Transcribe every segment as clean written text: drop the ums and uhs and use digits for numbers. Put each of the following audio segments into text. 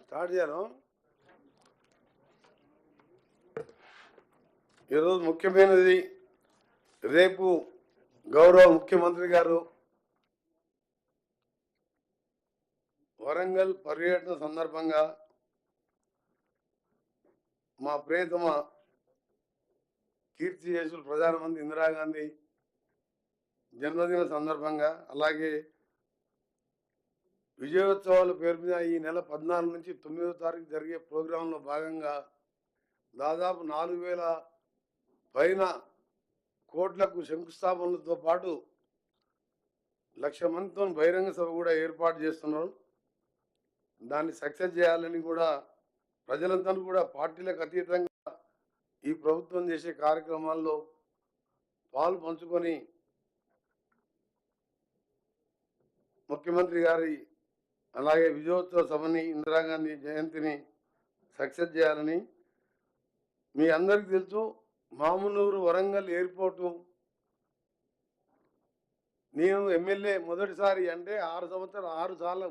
Start చేయను. ఈరోజు ముఖ్యమైనది, రేపు గౌరవ ముఖ్యమంత్రి గారు వరంగల్ పర్యటన సందర్భంగా మా ప్రియతమ కీర్తిశేషులు ప్రధానమంత్రి ఇందిరాగాంధీ జన్మదిన సందర్భంగా, అలాగే విజయోత్సవాల పేరు మీద ఈ నెల 14 నుంచి 9వ తారీఖు జరిగే ప్రోగ్రాంలో భాగంగా దాదాపు 4,000 పైన కోట్లకు శంకుస్థాపనలతో పాటు 1,00,000 మందితో బహిరంగ సభ కూడా ఏర్పాటు చేస్తున్నారు. దాన్ని సక్సెస్ చేయాలని కూడా ప్రజలంతా కూడా పార్టీలకు అతీతంగా ఈ ప్రభుత్వం చేసే కార్యక్రమాల్లో పాలు పంచుకొని ముఖ్యమంత్రి గారి అలాగే విజయోత్సవ సభని, ఇందిరాగాంధీ జయంతిని సక్సెస్ చేయాలని. మీ అందరికీ తెలుసు, మామునూరు వరంగల్ ఎయిర్పోర్టు నేను ఎమ్మెల్యే మొదటిసారి అంటే 6 సార్లు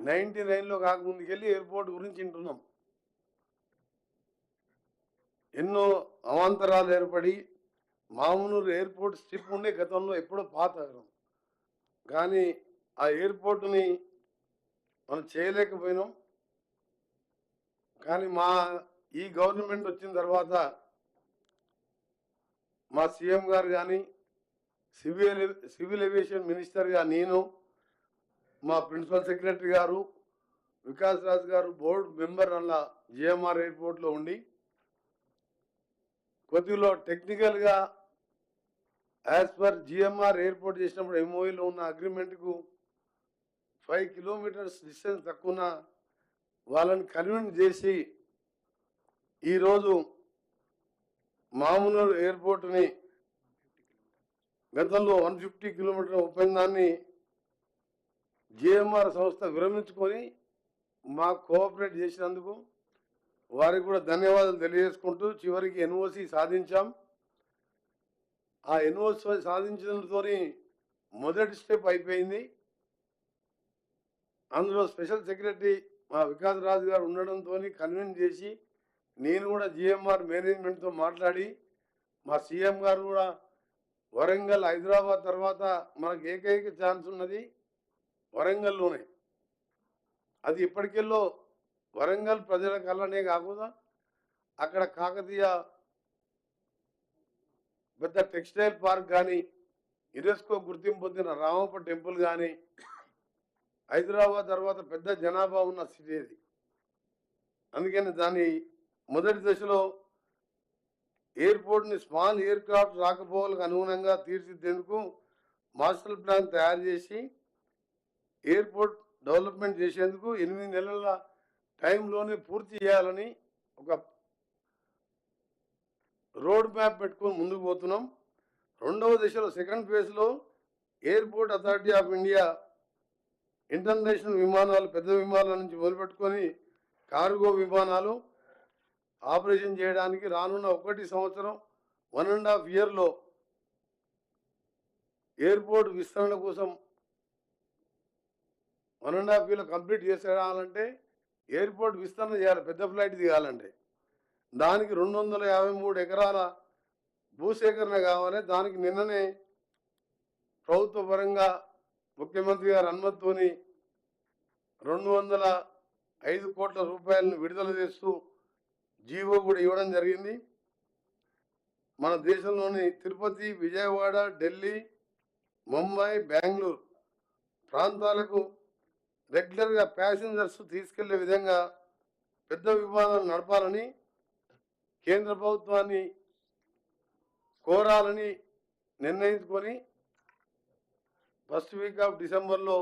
99లో కాకముందుకెళ్ళి ఎయిర్పోర్ట్ గురించి వింటున్నాం. ఎన్నో అవాంతరాలు ఏర్పడి మామునూరు ఎయిర్పోర్ట్ స్ట్రిప్ ఉండే గతంలో ఎప్పుడో పాత, కానీ ఆ ఎయిర్పోర్టుని మనం చేయలేకపోయినాం. కానీ ఈ గవర్నమెంట్ వచ్చిన తర్వాత మా సీఎం గారు కానీ, సివిల్ ఏవియేషన్ మినిస్టర్గా నేను, మా ప్రిన్సిపల్ సెక్రటరీ గారు, వికాస్ రాజ్ గారు బోర్డు మెంబర్ అలా జిఎంఆర్ ఎయిర్పోర్ట్లో ఉండి కొద్దిలో టెక్నికల్గా యాజ్ పర్ జిఎంఆర్ ఎయిర్పోర్ట్ చేసినప్పుడు ఎంఓఈలో ఉన్న అగ్రిమెంట్కు 5 కిలోమీటర్స్ డిస్టెన్స్ తక్కువ వాళ్ళని కన్విన్స్ చేసి ఈరోజు మామునూరు ఎయిర్పోర్ట్ని గతంలో 150 కిలోమీటర్ల ఒప్పందాన్ని జిఎంఆర్ సంస్థ విరమించుకొని మాకు కోఆపరేట్ చేసినందుకు వారికి కూడా ధన్యవాదాలు తెలియజేసుకుంటూ చివరికి ఎన్ఓసి సాధించాం. ఆ ఎన్ఓసి సాధించడంతో మొదటి స్టెప్ అయిపోయింది. అందులో స్పెషల్ సెక్రటరీ మా వికాస్ రాజు గారు ఉండడంతో కన్విన్స్ చేసి నేను కూడా జిఎంఆర్ మేనేజ్మెంట్తో మాట్లాడి, మా సీఎం గారు కూడా వరంగల్ హైదరాబాద్ తర్వాత మనకు ఏకైక ఛాన్స్ ఉన్నది వరంగల్లోనే. అది ఇప్పటికెళ్ళో వరంగల్ ప్రజల కళ్ళనే కాకుండా అక్కడ కాకతీయ పెద్ద టెక్స్టైల్ పార్క్ కానీ, యునెస్కో గుర్తింపు పొందిన రామప్ప టెంపుల్ కానీ, హైదరాబాద్ తర్వాత పెద్ద జనాభా ఉన్న సిటీ అది. అందుకని దాని మొదటి దశలో ఎయిర్పోర్ట్ని స్మాల్ ఎయిర్ క్రాఫ్ట్ రాకపోకలకు అనుగుణంగా తీర్చిదిద్దేందుకు మాస్టర్ ప్లాన్ తయారు చేసి ఎయిర్పోర్ట్ డెవలప్మెంట్ చేసేందుకు 8 నెలల టైంలోనే పూర్తి చేయాలని ఒక రోడ్ మ్యాప్ పెట్టుకొని ముందుకు పోతున్నాం. రెండవ దశలో సెకండ్ ఫేజ్లో airport authority of India international విమానాలు, పెద్ద విమానాల నుంచి మొదలుపెట్టుకొని కార్గో విమానాలు ఆపరేషన్ చేయడానికి రానున్న 1 సంవత్సరం 1.5 ఇయర్లో ఎయిర్పోర్ట్ విస్తరణ కోసం 1.5 ఇయర్లో కంప్లీట్ చేసేయాలంటే ఎయిర్పోర్ట్ విస్తరణ చేయాలి. పెద్ద ఫ్లైట్ దిగాలంటే దానికి 253 ఎకరాల భూసేకరణ కావాలి. దానికి నిన్ననే ప్రభుత్వ పరంగా ముఖ్యమంత్రి గారి అనుమతితోని 205 కోట్ల రూపాయలను విడుదల చేస్తూ జీవో కూడా ఇవ్వడం జరిగింది. మన దేశంలోని తిరుపతి, విజయవాడ, ఢిల్లీ, ముంబై, బెంగళూరు ప్రాంతాలకు రెగ్యులర్గా ప్యాసింజర్స్ తీసుకెళ్లే విధంగా పెద్ద విమానాలు నడపాలని కేంద్ర ప్రభుత్వాన్ని కోరాలని నిర్ణయించుకొని ఫస్ట్ వీక్ ఆఫ్ డిసెంబర్లో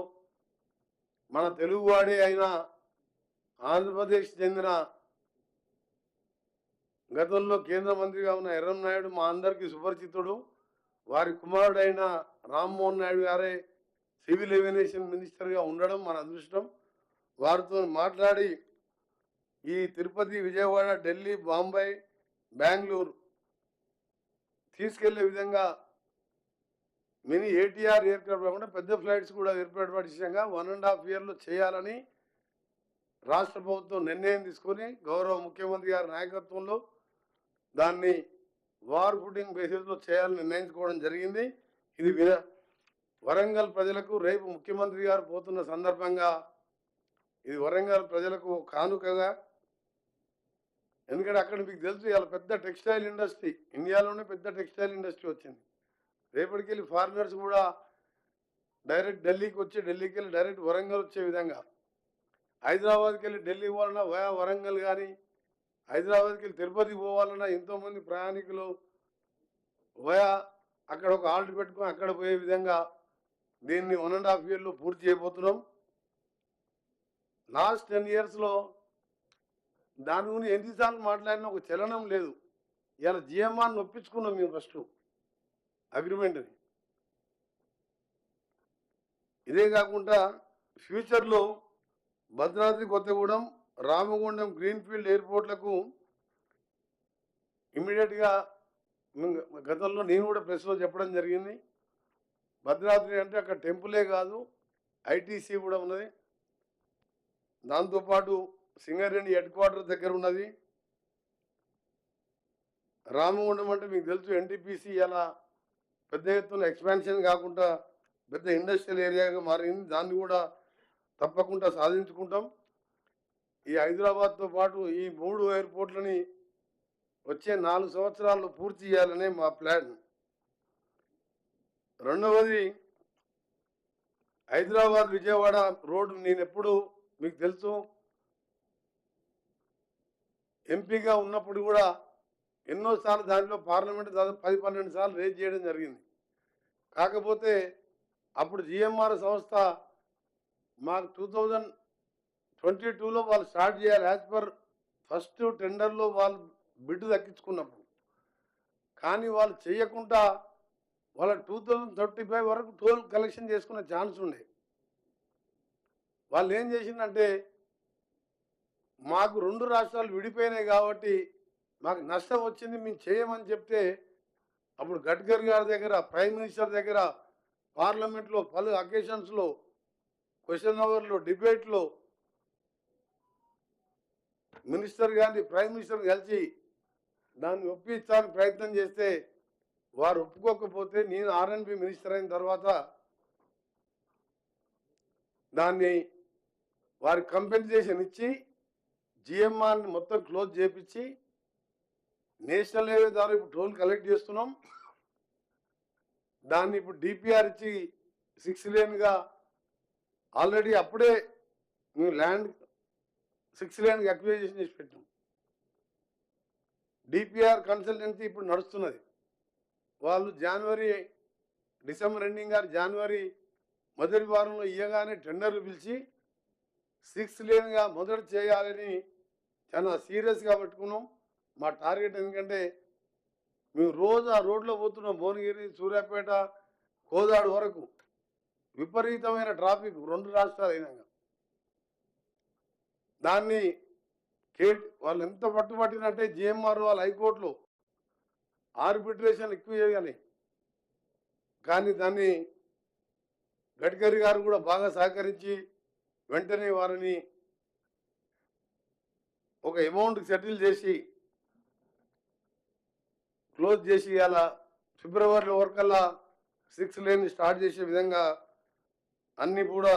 మన తెలుగువాడే అయిన ఆంధ్రప్రదేశ్ చెందిన గతంలో కేంద్ర మంత్రిగా ఉన్న ఎర్రంనాయుడు మా అందరికీ సుపరిచితుడు, వారి కుమారుడైన రామ్మోహన్ నాయుడు గారే సివిల్ ఏవియేషన్ మినిస్టర్గా ఉండడం మన అదృష్టం. వారితో మాట్లాడి ఈ తిరుపతి, విజయవాడ, ఢిల్లీ, బాంబే, బెంగళూరు తీసుకెళ్లే విధంగా మినీ ఏటీఆర్ ఎయిర్క్రాఫ్ట్ కాకుండా పెద్ద ఫ్లైట్స్ కూడా ఏర్పాటు విషయంగా 1.5 ఇయర్లో చేయాలని రాష్ట్ర ప్రభుత్వం నిర్ణయం తీసుకొని గౌరవ ముఖ్యమంత్రి గారి నాయకత్వంలో దాన్ని వార్ ఫుటింగ్ బేసిస్లో చేయాలని నిర్ణయించుకోవడం జరిగింది. ఇది వరంగల్ ప్రజలకు రేపు ముఖ్యమంత్రి గారు పోతున్న సందర్భంగా ఇది వరంగల్ ప్రజలకు కానుకగా, ఎందుకంటే అక్కడ మీకు తెలుసు ఇలా పెద్ద టెక్స్టైల్ ఇండస్ట్రీ, ఇండియాలోనే పెద్ద టెక్స్టైల్ ఇండస్ట్రీ వచ్చింది. రేపటికి వెళ్ళి ఫారినర్స్ కూడా డైరెక్ట్ ఢిల్లీకి వచ్చి, ఢిల్లీకి వెళ్ళి డైరెక్ట్ వరంగల్ వచ్చే విధంగా, హైదరాబాద్కి వెళ్ళి ఢిల్లీ పోవాలన్నా వయా వరంగల్ కానీ, హైదరాబాద్కి వెళ్ళి తిరుపతి పోవాలన్నా ఎంతోమంది ప్రయాణికులు వయా అక్కడ ఒక ఆల్ట్ పెట్టుకొని అక్కడ పోయే విధంగా దీన్ని 1.5 yearలో పూర్తి చేయబోతున్నాం. లాస్ట్ 10 yearsలో దాని గురించి ఎన్నిసార్లు మాట్లాడినా ఒక చలనం లేదు. ఇలా జిఎంఆర్ని ఒప్పించుకున్నాం మేము ఫస్ట్ అగ్రిమెంట్ని. ఇదే కాకుండా ఫ్యూచర్లో భద్రాద్రి కొత్తగూడెం, రామగుండం గ్రీన్ఫీల్డ్ ఎయిర్పోర్ట్లకు ఇమ్మీడియట్గా గతంలో నేను కూడా ప్రెస్లో చెప్పడం జరిగింది. భద్రాద్రి అంటే అక్కడ టెంపులే కాదు, ఐటీసీ కూడా ఉన్నది. దాంతోపాటు సింగరేణి హెడ్ క్వార్టర్ దగ్గర ఉన్నది. రామగుండం అంటే మీకు తెలుసు ఎన్టీపీసీ అలా పెద్ద ఎత్తున ఎక్స్పాన్షన్ కాకుండా పెద్ద ఇండస్ట్రియల్ ఏరియాగా మారింది. దాన్ని కూడా తప్పకుండా సాధించుకుంటాం. ఈ హైదరాబాద్తో పాటు ఈ 3 ఎయిర్పోర్ట్లని వచ్చే 4 సంవత్సరాల్లో పూర్తి చేయాలనే మా ప్లాన్. రెండవది, హైదరాబాద్ విజయవాడ రోడ్డు నేను ఎప్పుడు మీకు తెలుసు ఎంపీగా ఉన్నప్పుడు కూడా ఎన్నోసార్లు దాంట్లో పార్లమెంట్ దాదాపు 10-12 సార్లు రేజ్ చేయడం జరిగింది. కాకపోతే అప్పుడు జిఎంఆర్ సంస్థ మాకు 2022లో వాళ్ళు స్టార్ట్ చేయాలి యాజ్ పర్ ఫస్ట్ టెండర్లో వాళ్ళు బిడ్ దక్కించుకున్నప్పుడు. కానీ వాళ్ళు చేయకుండా వాళ్ళ 2035 వరకు టోల్ కలెక్షన్ చేసుకునే ఛాన్స్ ఉండే. వాళ్ళు ఏం చేసిందంటే మాకు 2 రాష్ట్రాలు విడిపోయినాయి కాబట్టి మాకు నష్టం వచ్చింది, మేము చేయమని చెప్తే అప్పుడు గడ్కరీ గారి దగ్గర, ప్రైమ్ మినిస్టర్ దగ్గర, పార్లమెంట్లో పలు అకేషన్స్లో, క్వశ్చన్ అవర్లో, డిబేట్లో మినిస్టర్ గారిని, ప్రైమ్ మినిస్టర్ కలిసి దాన్ని ఒప్పించడానికి ప్రయత్నం చేస్తే వారు ఒప్పుకోకపోతే నేను ఆర్ఎన్బి మినిస్టర్ అయిన తర్వాత దాన్ని వారి కంపెన్సేషన్ ఇచ్చి జిఎంఆర్ని మొత్తం క్లోజ్ చేపించి నేషనల్ హైవే ద్వారా ఇప్పుడు టోల్ కలెక్ట్ చేస్తున్నాం. దాన్ని ఇప్పుడు డిపిఆర్ ఇచ్చి 6 లేన్గా ఆల్రెడీ అప్పుడే మేము ల్యాండ్ 6 లేన్గా అక్విజిషన్ చేసి పెట్టాం. డిపిఆర్ కన్సల్టెన్సీ ఇప్పుడు నడుస్తున్నది. వాళ్ళు డిసెంబర్ ఎండింగ్ గారు జనవరి మొదటి వారంలో ఇయ్యగానే టెండర్లు పిలిచి 6 లేన్గా మొదట చేయాలని చాలా సీరియస్గా పెట్టుకున్నాం. మా టార్గెట్ ఎందుకంటే మేము రోజు ఆ రోడ్లో పోతున్నాం. భువనగిరి, సూర్యాపేట, కోదాడు వరకు విపరీతమైన ట్రాఫిక్ 2 రాష్ట్రాలు అయినాక. దాన్ని వాళ్ళు ఎంత పట్టుబట్టినట్టే జిఎంఆర్ వాళ్ళు హైకోర్టులో ఆర్బిట్రేషన్ ఎక్కువ చేయాలి. కానీ దాన్ని గడ్కరీ గారు కూడా బాగా సహకరించి వెంటనే వారిని ఒక అమౌంట్ సెటిల్ చేసి క్లోజ్ చేసి అలా ఫిబ్రవరి వరకల్లా 6 లేన్ స్టార్ట్ చేసే విధంగా అన్నీ కూడా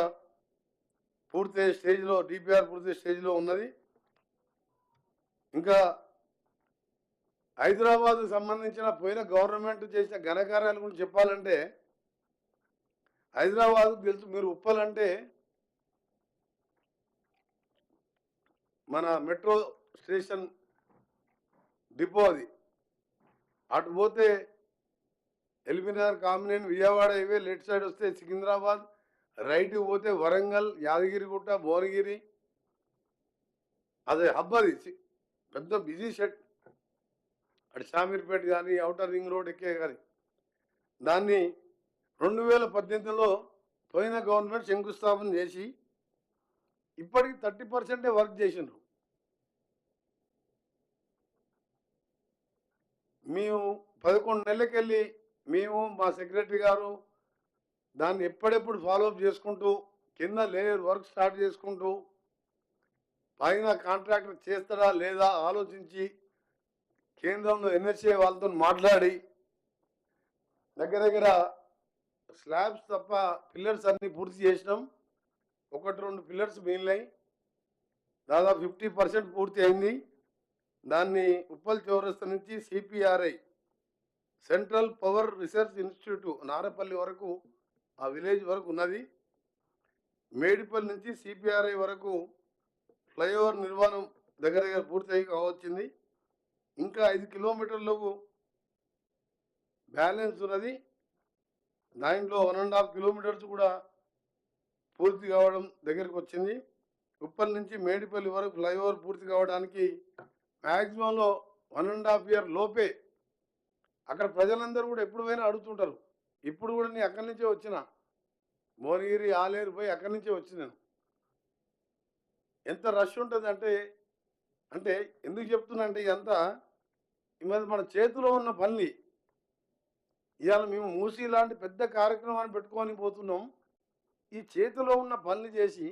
పూర్తయ్యే స్టేజ్లో, డిపిఆర్ పూర్తయ్యే స్టేజ్లో ఉన్నది. ఇంకా హైదరాబాద్కు సంబంధించిన పోయిన గవర్నమెంట్ చేసిన ఘనకార్యాల గురించి చెప్పాలంటే హైదరాబాద్కు తెలుసు, మీరు ఉప్పల్ అంటే మన మెట్రో స్టేషన్ డిపో, అది అటు పోతే LB Nagar, Kamineni, Vijayawada highway left side వస్తే సికింద్రాబాద్, రైట్ పోతే వరంగల్, యాదగిరిగుట్ట, భువనగిరి, అదే హబ్. అది పెద్ద బిజీ షెడ్. అటు షామీర్పేట కానీ అవుటర్ రింగ్ రోడ్ ఎక్కే కానీ దాన్ని 2018లో పోయిన గవర్నమెంట్ శంకుస్థాపన చేసి ఇప్పటికి 30% వర్క్ చేసిండ్రు. మేము 11 నెలలకెళ్ళి మేము మా సెక్రటరీ గారు దాన్ని ఎప్పుడెప్పుడు ఫాలోఅప్ చేసుకుంటూ కింద లేయర్ వర్క్ స్టార్ట్ చేసుకుంటూ పైన కాంట్రాక్టర్ చేస్తాడా లేదా ఆలోచించి కేంద్రంలో ఎన్ఎస్ఏ వాళ్ళతో మాట్లాడి దగ్గర స్లాబ్స్ తప్ప పిల్లర్స్ అన్ని పూర్తి చేసినాం. 1-2 పిల్లర్స్ మిగిలినాయి. దాదాపు 50% పూర్తి అయింది. దాన్ని ఉప్పల్ చౌరస్తా నుంచి CPRI central power research institute Narapally వరకు ఆ విలేజ్ వరకు ఉన్నది. మేడిపల్లి నుంచి సిపిఆర్ఐ వరకు ఫ్లైఓవర్ నిర్మాణం దగ్గర పూర్తి కావచ్చింది. ఇంకా 5 కిలోమీటర్లకు బ్యాలెన్స్ ఉన్నది. దాంట్లో 1.5 కిలోమీటర్స్ కూడా పూర్తి కావడం దగ్గరికి వచ్చింది. ఉప్పల్ నుంచి మేడిపల్లి వరకు ఫ్లైఓవర్ పూర్తి కావడానికి మ్యాక్సిమంలో 1.5 ఇయర్ లోపే. అక్కడ ప్రజలందరూ కూడా ఎప్పుడు పోయినా అడుగుతుంటారు. ఇప్పుడు కూడా నేను అక్కడి నుంచే వచ్చిన, భువనగిరి ఆలేరు పోయి అక్కడి నుంచే వచ్చినాను. ఎంత రష్ ఉంటుంది అంటే ఎందుకు చెప్తున్నా అంటే ఇదంతా ఈ మధ్య మన చేతిలో ఉన్న పని. ఇవాళ మేము మూసీ లాంటి పెద్ద కార్యక్రమాన్ని పెట్టుకొని పోతున్నాం. ఈ చేతిలో ఉన్న పనులు చేసి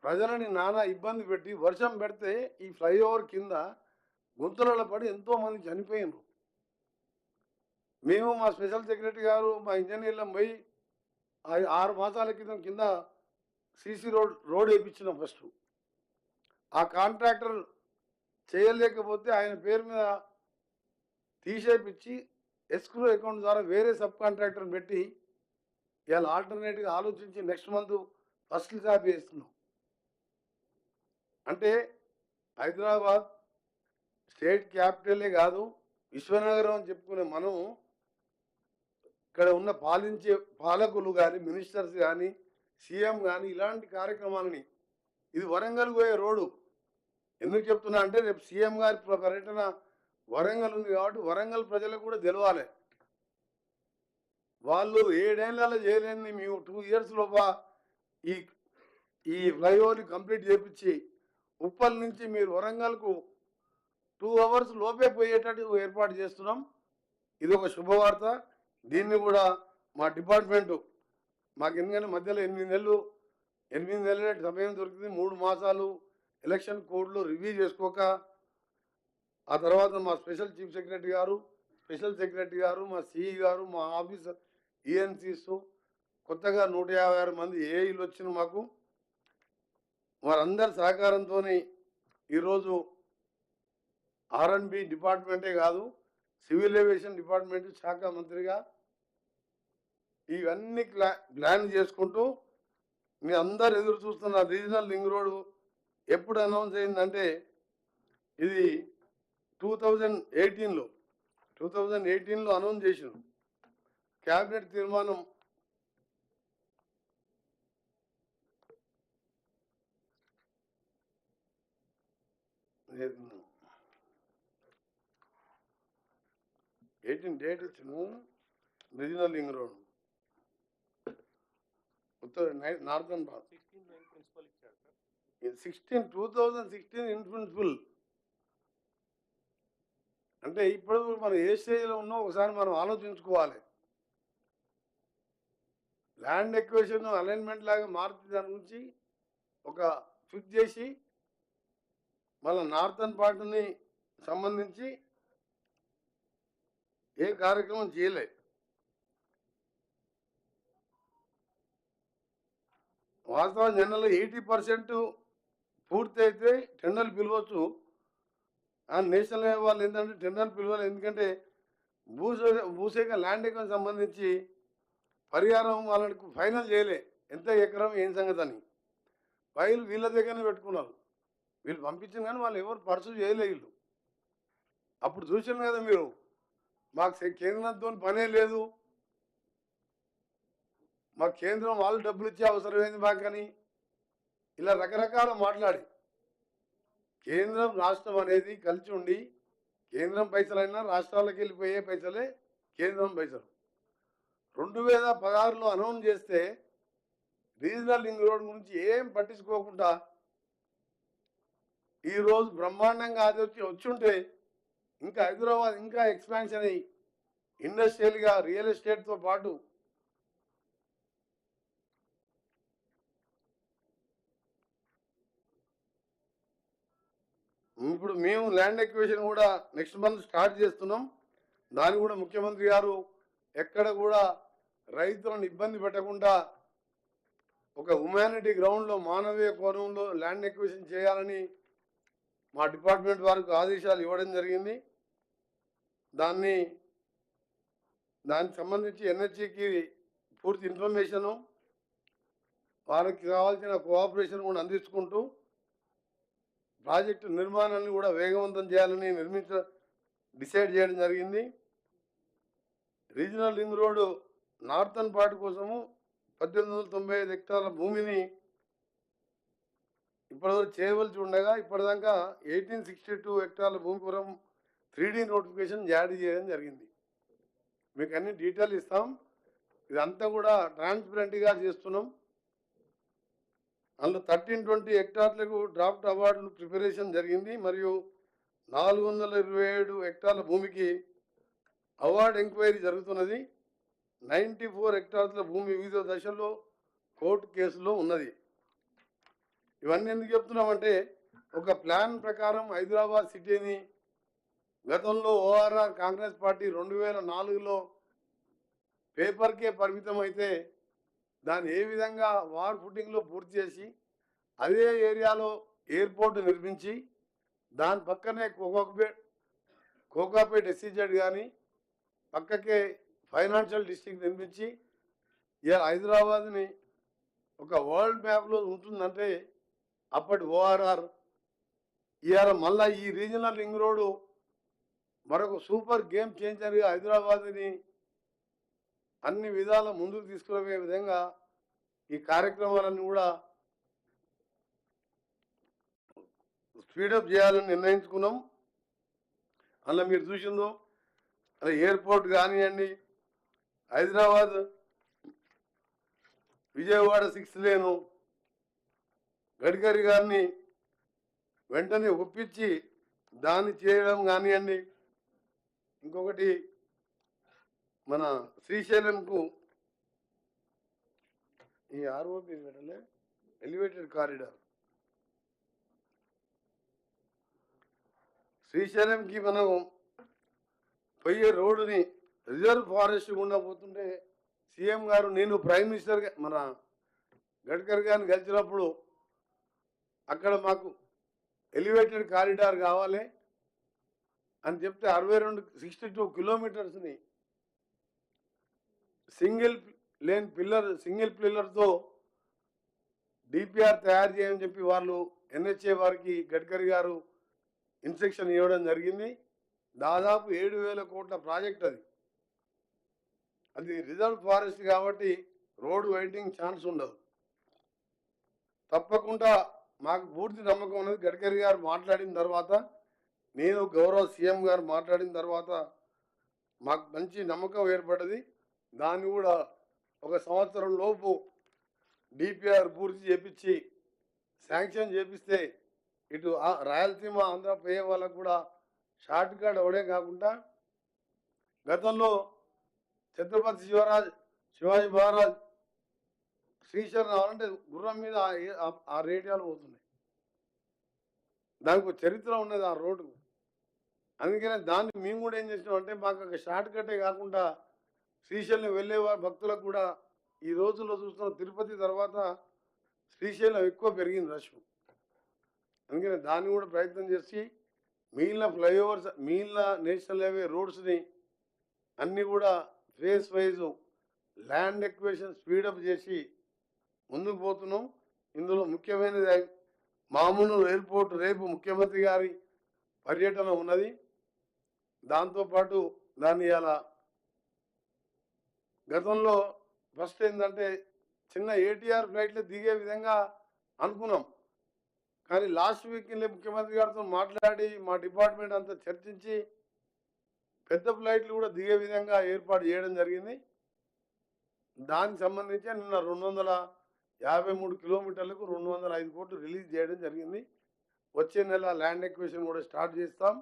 ప్రజలని నానా ఇబ్బంది పెట్టి వర్షం పెడితే ఈ ఫ్లైఓవర్ కింద గుంతలలో పడి ఎంతోమంది చనిపోయినారు. మేము మా స్పెషల్ సెక్రటరీ గారు మా ఇంజనీర్లం పోయి 6 మాసాల క్రితం కింద సీసీ రోడ్ వేయించినాం. ఫస్ట్ ఆ కాంట్రాక్టర్ చేయలేకపోతే ఆయన పేరు మీద తీసేపించి ఎస్క్రూ అకౌంట్ ద్వారా వేరే సబ్ కాంట్రాక్టర్ పెట్టి ఇవాళ ఆల్టర్నేట్గా ఆలోచించి నెక్స్ట్ మంత్ ఫస్ట్ స్లాబ్ వేస్తున్నాం. అంటే హైదరాబాద్ స్టేట్ క్యాపిటలే కాదు, విశ్వనగరం అని చెప్పుకునే మనం ఇక్కడ ఉన్న పాలించే పాలకులు కానీ మినిస్టర్స్ కానీ సీఎం కానీ ఇలాంటి కార్యక్రమాలని, ఇది వరంగల్ పోయే రోడ్డు. ఎందుకు చెప్తున్నా అంటే రేపు సీఎం గారి పర్యటన వరంగల్ ఉంది కాబట్టి వరంగల్ ప్రజలకు కూడా తెలవాలి. వాళ్ళు 7 ఏళ్ళలో చేయలేని మేము 2 ఇయర్స్ లోప ఈ ఫ్లైఓవర్ని కంప్లీట్ చేపించి ఉప్పల్ నుంచి మీరు వరంగల్కు 2 అవర్స్ లోపే పోయేటట్టు ఏర్పాటు చేస్తున్నాం. ఇది ఒక శుభవార్త. దీన్ని కూడా మా డిపార్ట్మెంటు మాకు ఎందుకంటే మధ్యలో 8 నెలల సమయం దొరికింది. 3 మాసాలు ఎలక్షన్ కోడ్లో రివ్యూ చేసుకోక ఆ తర్వాత మా స్పెషల్ చీఫ్ సెక్రటరీ గారు, స్పెషల్ సెక్రటరీ గారు, మా సిఈ గారు, మా ఆఫీసర్ ఈఎన్సీస్, కొత్తగా 156 మంది ఏఈలు వచ్చిన మాకు వారందరి సహకారంతో ఈరోజు ఆర్ఎండ్బి డిపార్ట్మెంటే కాదు, సివిల్ ఏవియేషన్ డిపార్ట్మెంట్ శాఖ మంత్రిగా ఇవన్నీ ప్లాన్ చేసుకుంటూ మీ అందరు ఎదురు చూస్తున్న రీజనల్ లింక్ రోడ్ ఎప్పుడు అనౌన్స్ అయిందంటే ఇది 2018లో అనౌన్స్ చేసిన క్యాబినెట్ తీర్మానం డేట్ ఇచ్చిన regional link road northern 2016 in principle. అంటే ఇప్పుడు మనం ఏ స్టేజ్లో ఉన్నాం ఒకసారి మనం ఆలోచించుకోవాలి. ల్యాండ్ ఎక్విజిషన్ అలైన్మెంట్ లాగా మారుతుంది. దాని గురించి ఒక ఫిక్స్ చేసి మళ్ళీ నార్థన్ పార్ట్ని సంబంధించి ఏ కార్యక్రమం చేయలే. వాస్తవం జనరల్ 80% పూర్తి అయితే టెండర్లు పిలవచ్చు. నేషనల్ హైవే వాళ్ళు ఏంటంటే టెండర్లు పిలవాలి. ఎందుకంటే భూసేక ల్యాండ్ ఎకరం సంబంధించి పరిహారం వాళ్ళకి ఫైనల్ చేయలే, ఎంత ఎకరం ఏం సంగతి అని. ఫైల్ వీళ్ళ దగ్గరనే పెట్టుకున్నారు. వీళ్ళు పంపించిన కానీ వాళ్ళు ఎవరు పర్సూ చేయలే. వీళ్ళు అప్పుడు చూసాను కదా మీరు, మాకు కేంద్రంతో పనే లేదు, మాకు కేంద్రం వాళ్ళు డబ్బులు ఇచ్చే అవసరం ఏంది మాకని ఇలా రకరకాల మాట్లాడి, కేంద్రం రాష్ట్రం అనేది కలిసి ఉండి కేంద్రం పైసలైనా రాష్ట్రాలకు వెళ్ళిపోయే పైసలే కేంద్రం పైసలు. 2016లో అనౌన్స్ చేస్తే రీజనల్ లింక్ రోడ్ గురించి ఏం పట్టించుకోకుండా ఈరోజు బ్రహ్మాండంగా అది వచ్చి ఉంటే ఇంకా హైదరాబాద్ ఇంకా ఎక్స్పాన్షన్ అయ్యి ఇండస్ట్రియల్గా రియల్ ఎస్టేట్తో పాటు ఇప్పుడు మేము ల్యాండ్ ఎక్విజిషన్ కూడా నెక్స్ట్ మంత్ స్టార్ట్ చేస్తున్నాం. దాన్ని కూడా ముఖ్యమంత్రి గారు ఎక్కడ కూడా రైతులను ఇబ్బంది పెట్టకుండా ఒక హ్యుమానిటీ గ్రౌండ్లో మానవీయ కోణంలో ల్యాండ్ ఎక్విజిషన్ చేయాలని మా డిపార్ట్మెంట్ వారికి ఆదేశాలు ఇవ్వడం జరిగింది. దానికి సంబంధించి ఎన్హెచ్కి పూర్తి ఇన్ఫర్మేషను వారికి కావాల్సిన కోఆపరేషన్ కూడా అందించుకుంటూ ప్రాజెక్టు నిర్మాణాన్ని కూడా వేగవంతం చేయాలని డిసైడ్ చేయడం జరిగింది. Regional ring road northern part కోసము 1895 హెక్టార్ల భూమిని ఇప్పటివరకు చేయవలసి ఉండగా ఇప్పటిదాకా 1862 హెక్టార్ల భూమి కోసం 3D నోటిఫికేషన్ జారీ చేయడం జరిగింది. మీకు అన్ని డీటెయిల్ ఇస్తాం. ఇదంతా కూడా ట్రాన్స్పరెంట్గా చేస్తున్నాం. అందులో 1320 హెక్టార్లకు డ్రాఫ్ట్ అవార్డులు ప్రిపరేషన్ జరిగింది. మరియు 427 హెక్టార్ల భూమికి అవార్డు ఎంక్వైరీ జరుగుతున్నది. 94 హెక్టార్ల భూమి వివిధ దశల్లో కోర్టు కేసులో ఉన్నది. ఇవన్నీ ఎందుకు చెప్తున్నామంటే ఒక ప్లాన్ ప్రకారం హైదరాబాద్ సిటీని గతంలో ఓఆర్ఆర్ కాంగ్రెస్ పార్టీ 2004లో పేపర్కే పరిమితం అయితే దాన్ని ఏ విధంగా వార్ ఫుటింగ్లో పూర్తి చేసి అదే ఏరియాలో ఎయిర్పోర్ట్ నిర్మించి దాని పక్కనే కోకాపేట్ ఎస్సీజెడ్ కానీ పక్కకే ఫైనాన్షియల్ డిస్ట్రిక్ట్ నిర్మించి ఇలా హైదరాబాద్ని ఒక వరల్డ్ మ్యాప్లో ఉంటుందంటే అప్పటి ఓఆర్ఆర్ ఇవాళ మళ్ళీ ఈ రీజనల్ రింగ్ రోడ్డు మరొక సూపర్ గేమ్ చేంజర్గా హైదరాబాద్ని అన్ని విధాల ముందుకు తీసుకునే విధంగా ఈ కార్యక్రమాలను కూడా స్పీడప్ చేయాలని నిర్ణయించుకున్నాం. అలా మీరు చూసిందో అలా ఎయిర్పోర్ట్ కానివ్వండి, హైదరాబాద్ విజయవాడ 6 లేను గడ్కరీ గారిని వెంటనే ఒప్పించి దాన్ని చేయడం కానివ్వండి. ఇంకొకటి మన శ్రీశైలంకు ఈ ఆర్ఓపి పెట్టలే ఎలివేటెడ్ కారిడార్ శ్రీశైలంకి మనం పోయే రోడ్డుని రిజర్వ్ ఫారెస్ట్ గుండా పోతుంటే సీఎం గారు నేను ప్రైమ్ మినిస్టర్ మన గడ్కరీ గారిని కలిసినప్పుడు అక్కడ మాకు ఎలివేటెడ్ కారిడార్ కావాలి అని చెప్తే 62 కిలోమీటర్స్ని సింగిల్ పిల్లర్తో డిపిఆర్ తయారు చేయమని చెప్పి వాళ్ళు ఎన్హెచ్ఏ వారికి గడ్కరీ గారు ఇన్స్ట్రక్షన్ ఇవ్వడం జరిగింది. దాదాపు 7,000 కోట్ల ప్రాజెక్ట్ అది రిజర్వ్ ఫారెస్ట్ కాబట్టి రోడ్ వెయిటింగ్ ఛాన్స్ ఉండదు. తప్పకుండా మాకు పూర్తి నమ్మకం ఉన్నది. గడ్కరీ గారు మాట్లాడిన తర్వాత, నేను గౌరవ సీఎం గారు మాట్లాడిన తర్వాత మాకు మంచి నమ్మకం ఏర్పడ్డది. దాన్ని కూడా 1 సంవత్సరం లోపు డిపిఆర్ పూర్తి చేపించి శాంక్షన్ చేపిస్తే ఇటు రాయలసీమ ఆంధ్ర పోయే వాళ్ళకు కూడా షార్ట్ కట్ అవడే కాకుండా గతంలో ఛత్రపతి శివాజీ మహారాజ్ శ్రీశైలం రావాలంటే గుర్రం మీద ఆ రేడియాలు పోతున్నాయి. దానికి ఒక చరిత్ర ఉన్నది ఆ రోడ్డుకు. అందుకనే దాన్ని మేము కూడా ఏం చేసినామంటే మాకు ఒక షార్ట్ కట్టే కాకుండా శ్రీశైలం వెళ్ళే భక్తులకు కూడా ఈ రోజుల్లో చూస్తున్న తిరుపతి తర్వాత శ్రీశైలం ఎక్కువ పెరిగింది రష్. అందుకని దాన్ని కూడా ప్రయత్నం చేసి మిగిలిన ఫ్లైఓవర్స్, మిగిలిన నేషనల్ హైవే రోడ్స్ని అన్నీ కూడా phase wise land acquisition speed up చేసి ముందుకు పోతున్నాం. ఇందులో ముఖ్యమైనది మామూలు ఎయిర్పోర్ట్ రేపు ముఖ్యమంత్రి గారి పర్యటన ఉన్నది. దాంతోపాటు దాన్ని ఇలా గతంలో ఫస్ట్ ఏంటంటే చిన్న ఏటీఆర్ ఫ్లైట్లు దిగే విధంగా అనుకున్నాం. కానీ లాస్ట్ వీక్ ముఖ్యమంత్రి గారితో మాట్లాడి మా డిపార్ట్మెంట్ అంతా చర్చించి పెద్ద ఫ్లైట్లు కూడా దిగే విధంగా ఏర్పాటు చేయడం జరిగింది. దానికి సంబంధించి నిన్న 253 కిలోమీటర్లకు 205 కోట్లు రిలీజ్ చేయడం జరిగింది. వచ్చే నెల ల్యాండ్ ఎక్విజిషన్ కూడా స్టార్ట్ చేస్తాం.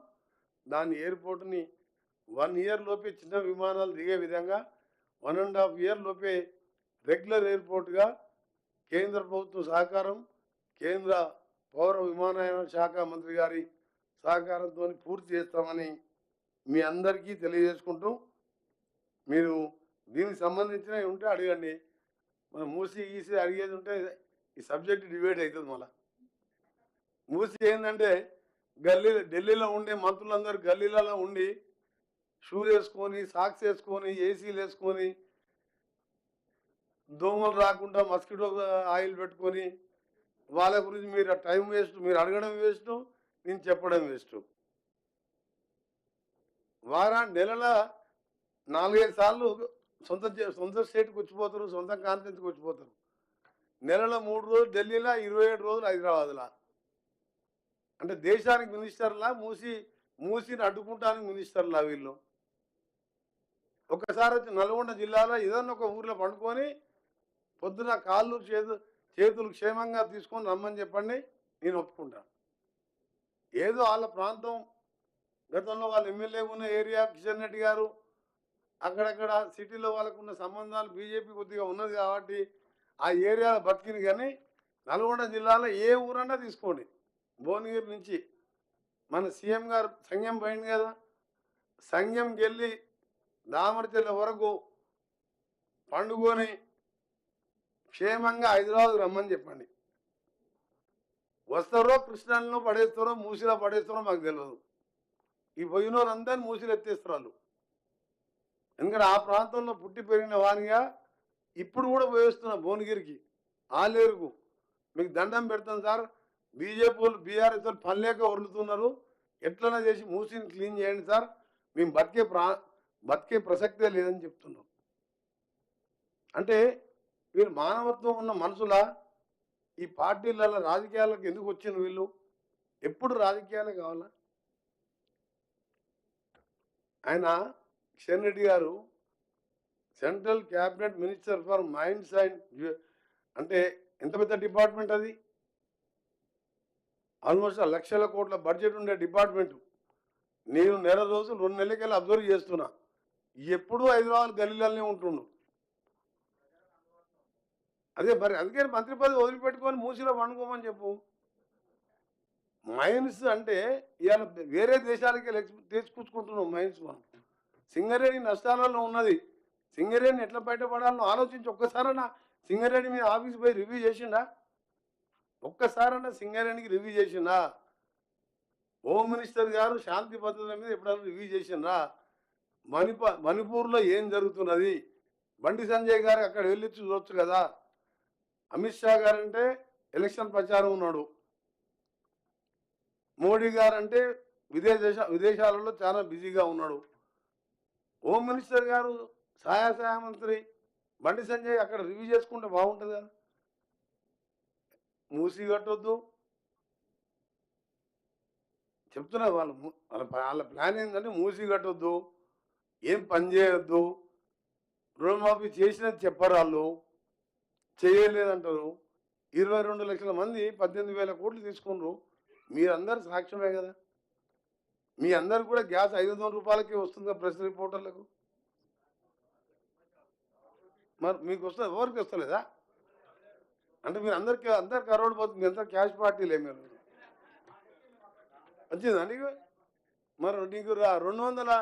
దాని ఎయిర్పోర్ట్ని 1 ఇయర్ లోపే చిన్న విమానాలు దిగే విధంగా 1.5 ఇయర్ లోపే రెగ్యులర్ ఎయిర్పోర్ట్గా కేంద్ర ప్రభుత్వం సహకారం, కేంద్ర పౌర విమానయాన శాఖ మంత్రి గారి సహకారంతో పూర్తి చేస్తామని మీ అందరికీ తెలియజేసుకుంటూ, మీరు దీనికి సంబంధించినవి ఉంటే అడగండి. మనం మూసి గీసి అడిగేది ఉంటే ఈ సబ్జెక్ట్ డిబేట్ అవుతుంది మళ్ళా. మూసి ఏంటంటే ఢిల్లీలో ఉండే మంత్రులందరూ గల్లీలలో ఉండి షూలు వేసుకొని, సాక్స్ వేసుకొని, ఏసీలు వేసుకొని, దోమలు రాకుండా మస్కిటో ఆయిల్ పెట్టుకొని, వాళ్ళ గురించి మీరు టైం వేస్ట్, మీరు అడగడం వేస్ట్, నేను చెప్పడం వేస్ట్. నెలల 4-5 సార్లు సొంత స్టేట్కి వచ్చిపోతారు, సొంత కాన్ఫరెన్స్కి వచ్చిపోతారు. నెలలో 3 రోజులు ఢిల్లీలో, 27 రోజులు హైదరాబాద్లో. అంటే దేశానికి మినిస్టర్లా, మూసిని అడ్డుకుంటానికి మినిస్టర్లా వీళ్ళు. ఒక్కసారి వచ్చి నల్గొండ జిల్లాలో ఏదన్నా ఒక ఊర్లో పండుకొని పొద్దున కాళ్ళు చేతులు క్షేమంగా తీసుకొని రమ్మని చెప్పండి, నేను ఒప్పుకుంటాను. ఏదో వాళ్ళ ప్రాంతం, గతంలో వాళ్ళ ఎమ్మెల్యే ఉన్న ఏరియా కిషన్ రెడ్డి గారు అక్కడక్కడ సిటీలో వాళ్ళకున్న సంబంధాలు బీజేపీ కొద్దిగా ఉన్నది కాబట్టి ఆ ఏరియాలో బతికింది. కానీ నల్గొండ జిల్లాలో ఏ ఊరన్నా తీసుకోండి, భువనగిరి నుంచి మన సీఎం గారు సంఘం పోయింది కదా, సంఘంకి వెళ్ళి దామరచెల్ల వరకు పండుకొని క్షేమంగా హైదరాబాద్ రమ్మని చెప్పండి. వస్తారో కృష్ణాలో పడేస్తారో మూసిలో పడేస్తారో మాకు తెలియదు. ఈ పోయిన వాళ్ళందరినీ మూసిలు ఎత్తేస్తారు. ఎందుకంటే ఆ ప్రాంతంలో పుట్టి పెరిగిన వానిగా ఇప్పుడు కూడా పోయేస్తున్నా భువనగిరికి, ఆలేరుకు. మీకు దండం పెడతాను సార్, బీజేపీ వాళ్ళు బీఆర్ఎస్ వాళ్ళు పనిలేక వరులుతున్నారు, ఎట్లన్నా చేసి మూసిని క్లీన్ చేయండి సార్, మేము బతికే ప్రసక్తే లేదని చెప్తున్నాం. అంటే వీళ్ళు మానవత్వం ఉన్న మనుషుల ఈ పార్టీలలో రాజకీయాలకు ఎందుకు వచ్చిన వీళ్ళు? ఎప్పుడు రాజకీయాలే కావాలా? ఆయన కిషన్ రెడ్డి గారు central cabinet minister for minds and, అంటే ఎంత పెద్ద డిపార్ట్మెంట్ అది, ఆల్మోస్ట్ 1 లక్షల కోట్ల బడ్జెట్ ఉండే డిపార్ట్మెంట్. నేను నెల రోజులు 2 నెలలకెళ్ళి అబ్జర్వ్ చేస్తున్నా, ఎప్పుడూ హైదరాబాద్ గల్లీలనే ఉంటుండు. అదే మరి అందుకే మంత్రి పదవి వదిలిపెట్టుకొని మూసిలో పండుకోమని చెప్పు. మైన్స్ అంటే ఇవాళ వేరే దేశాలకి తీసుకొచ్చుకుంటున్నాం మైన్స్. మనం సింగరేణి నష్టాలలో ఉన్నది, సింగరేణి ఎట్లా బయటపడాలని ఆలోచించి ఒక్కసారన్నా సింగరేణి మీద ఆఫీస్ పోయి రివ్యూ చేసిండా? ఒక్కసారన్నా సింగరేణికి రివ్యూ చేసిండా? హోమ్ మినిస్టర్ గారు శాంతి భద్రతల మీద ఎప్పుడైనా రివ్యూ చేసిండ్రా? మణిపూర్లో ఏం జరుగుతున్నది? బండి సంజయ్ గారు అక్కడ వెళ్ళి చూడొచ్చు కదా. అమిత్ షా గారంటే ఎలక్షన్ ప్రచారం ఉన్నాడు, మోడీ గారంటే విదేశాలలో చాలా బిజీగా ఉన్నాడు. హోమ్ మినిస్టర్ గారు సహాయ మంత్రి బండి సంజయ్ అక్కడ రివ్యూ చేసుకుంటే బాగుంటుంది కదా. మూసి కట్టొద్దు చెప్తున్నారు వాళ్ళు. వాళ్ళ ప్లాన్ ఏంటంటే మూసి కట్టొద్దు, ఏం పని చేయొద్దు, రుణమాఫీ చేసినది చెప్పరు, వాళ్ళు చేయలేదంటారు. 22 లక్షల మంది 18,000 కోట్లు తీసుకున్నారు. మీరందరూ సాక్ష్యమే కదా. మీ అందరు కూడా గ్యాస్ 500 రూపాయలకే వస్తుంది ప్రెస్ రిపోర్టర్లకు. మరి మీకు వస్తుంది, ఎవరికి వస్తలేదా? అంటే మీరు అందరు కరోడ్ పోతుంది, మీ అందరు క్యాష్ పార్టీలే. మీరు వచ్చిందండి మరి నీకు 200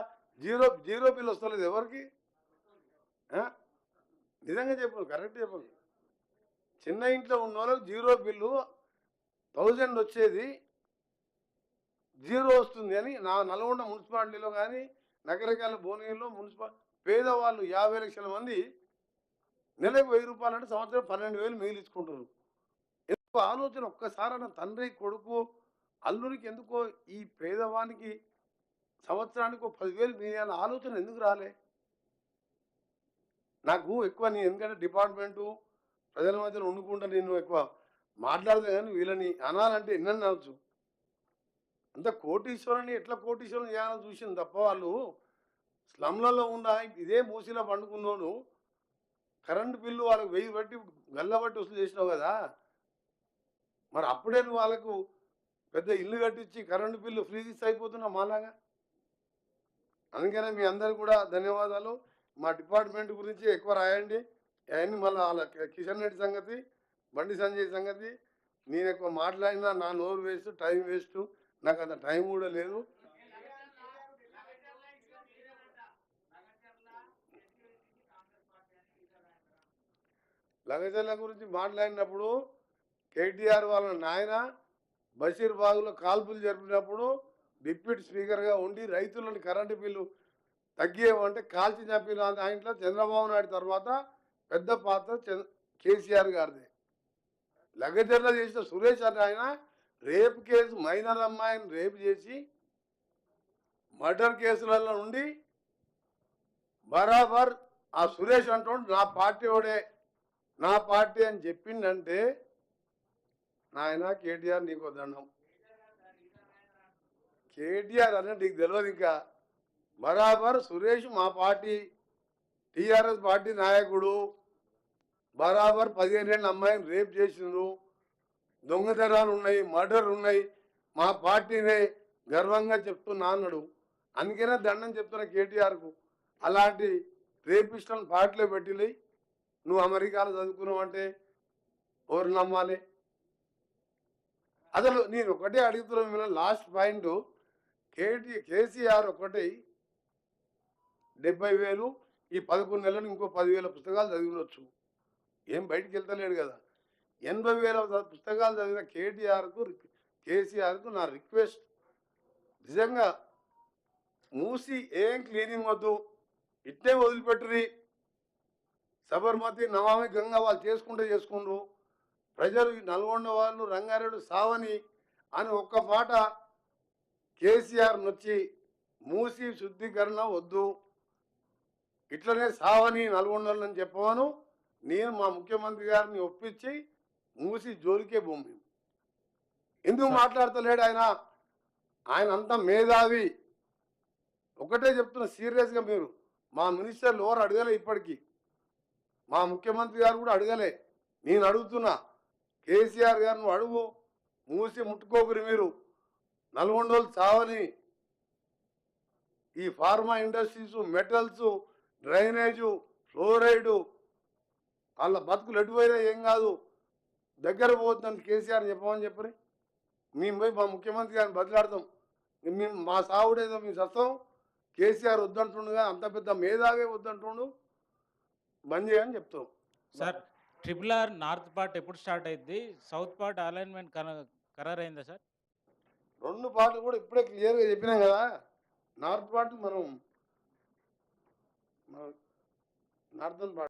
జీరో బిల్ వస్తలేదు ఎవరికి? నిజంగా చెప్పు, కరెక్ట్ చెప్పు. చిన్న ఇంట్లో ఉన్న వాళ్ళకి జీరో బిల్లు 1000 వచ్చేది జీరో వస్తుంది అని నా నల్గొండ మున్సిపాలిటీలో కానీ నగరకాల భువనగిరిలో పేదవాళ్ళు 50 లక్షల మంది నెలకు 1000 రూపాయలు అంటే సంవత్సరం 12,000 మిగిలించుకుంటారు. ఎందుకు ఆలోచన ఒక్కసారి తండ్రి కొడుకు అల్లుడికి ఎందుకో ఈ పేదవానికి సంవత్సరానికి 10,000 మిగిలిన ఆలోచన ఎందుకు రాలే? నాకు ఎక్కువ నేను ఎందుకంటే డిపార్ట్మెంటు ప్రజల మధ్యలో వండుకుంటా, నేను ఎక్కువ మాట్లాడదు కానీ వీళ్ళని అనాలంటే ఎన్నని అనొచ్చు. అంత కోటీశ్వరుని ఎట్లా కోటీశ్వరం చేయాలని చూసింది తప్ప వాళ్ళు స్లమ్లలో ఉన్న ఇదే మూసిలో పండుకున్నాను. కరెంటు బిల్లు వాళ్ళకి 1000 బట్టి గల్లబట్టి వసూలు చేసినావు కదా, మరి అప్పుడే నువ్వు వాళ్ళకు పెద్ద ఇల్లు కట్టించి కరెంటు బిల్లు ఫ్రీ తీసి అయిపోతున్నావు మాలాగా. అందుకనే మీ అందరు కూడా ధన్యవాదాలు. మా డిపార్ట్మెంట్ గురించి ఎక్కువ రాయండి. అవన్నీ మళ్ళీ వాళ్ళ కిషన్ రెడ్డి సంగతి, బండి సంజయ్ సంగతి నేను ఎక్కువ మాట్లాడినా నా నోరు వేస్ట్, టైం వేస్ట్. నాకు అంత టైం కూడా లేదు. లగచర్ల గురించి మాట్లాడినప్పుడు కేటీఆర్ వాళ్ళ నాయన బషీర్బాగ్లో కాల్పులు జరిపినప్పుడు డిప్యూటీ స్పీకర్గా ఉండి రైతులను కరెంటు బిల్లు తగ్గియమంటే కాల్చి చంపిన దాంట్లో చంద్రబాబు నాయుడు తర్వాత పెద్ద పాత్ర కేసీఆర్ గారిది. లగచర్ల చేసిన సురేష్ అనే ఆయన రేపు కేసు మైనర్ అమ్మాయిని రేపు చేసి మర్డర్ కేసులలో నుండి బరాబర్ ఆ సురేష్ అంటుండు నా పార్టీ వాడే, నా పార్టీ అని చెప్పిండంటే నాయన కేటీఆర్ నీకు దండం. కేటీఆర్ అన్న నీకు తెలియదు ఇంకా. బరాబర్ సురేష్ మా పార్టీ టీఆర్ఎస్ పార్టీ నాయకుడు, బరాబర్ 15 ఏళ్ళ అమ్మాయిని రేప్ చేసిండ్రు, దొంగతనాలు ఉన్నాయి, మర్డర్ ఉన్నాయి, మా పార్టీనే గర్వంగా చెప్తున్నా అన్నాడు. అందుకనే దండం చెప్తున్నా కేటీఆర్కు. అలాంటి రేపిస్టులను పార్టీలో పెట్టి నువ్వు అమెరికాలో చదువుకున్నావు అంటే ఎవరు నమ్మాలి? అసలు నేను ఒకటే అడుగుతున్నా, లాస్ట్ పాయింట్ కేసీఆర్ ఒకటి 70,000 ఈ 11 నెలలు ఇంకో 10,000 పుస్తకాలు చదివినొచ్చు, ఏం బయటికి వెళ్తలేడు కదా. 80,000 పుస్తకాలు చదివిన కేసీఆర్కు నా రిక్వెస్ట్, నిజంగా మూసి ఏం క్లీనింగ్ వద్దు, ఇట్టే వదిలిపెట్టురి. సబర్మతి నమామి గంగా వాళ్ళు చేసుకుండ్రు. ప్రజలు నల్గొండ వాళ్ళు రంగారెడ్డి సావని అని ఒక్క మాట కేసీఆర్ నొచ్చి మూసి శుద్ధీకరణ వద్దు, ఇట్లనే సావని నల్గొండలని చెప్పవను. నేను మా ముఖ్యమంత్రి గారిని ఒప్పించి మూసి జోలికే భూమి. ఎందుకు మాట్లాడతలేడు ఆయన? ఆయన అంతా మేధావి. ఒకటే చెప్తున్నా సీరియస్గా, మీరు మా మినిస్టర్లు ఎవరు అడగలే ఇప్పటికీ, మా ముఖ్యమంత్రి గారు కూడా అడగలే. నేను అడుగుతున్నా, కేసీఆర్ గారు నువ్వు అడుగు, మూసి ముట్టుకోకురి మీరు. నల్గొండోళ్ళు చావని ఈ pharma industries, metals, drainage, fluoride, వాళ్ళ బతుకులు ఎటుపోయినా ఏం కాదు, దగ్గర పోతుందని కేసీఆర్ చెప్పమని చెప్పని మేము పోయి మా ముఖ్యమంత్రి గారిని బదిలాడతాం. మేము మా సావుడేదో మేము సస్తాం. కేసీఆర్ వద్దంటుండగా అంత పెద్ద మేధావే వద్దంటుండు, బంద్ చేయని చెప్తాం. సార్ RRR నార్త్ పార్ట్ ఎప్పుడు స్టార్ట్ అయింది? సౌత్ పార్ట్ అలైన్మెంట్ ఖరారైందా సార్? 2 పార్ట్లు కూడా ఇప్పుడే క్లియర్గా చెప్పినాం కదా. నార్త్ పార్ట్ మనం నార్థన్ పార్ట్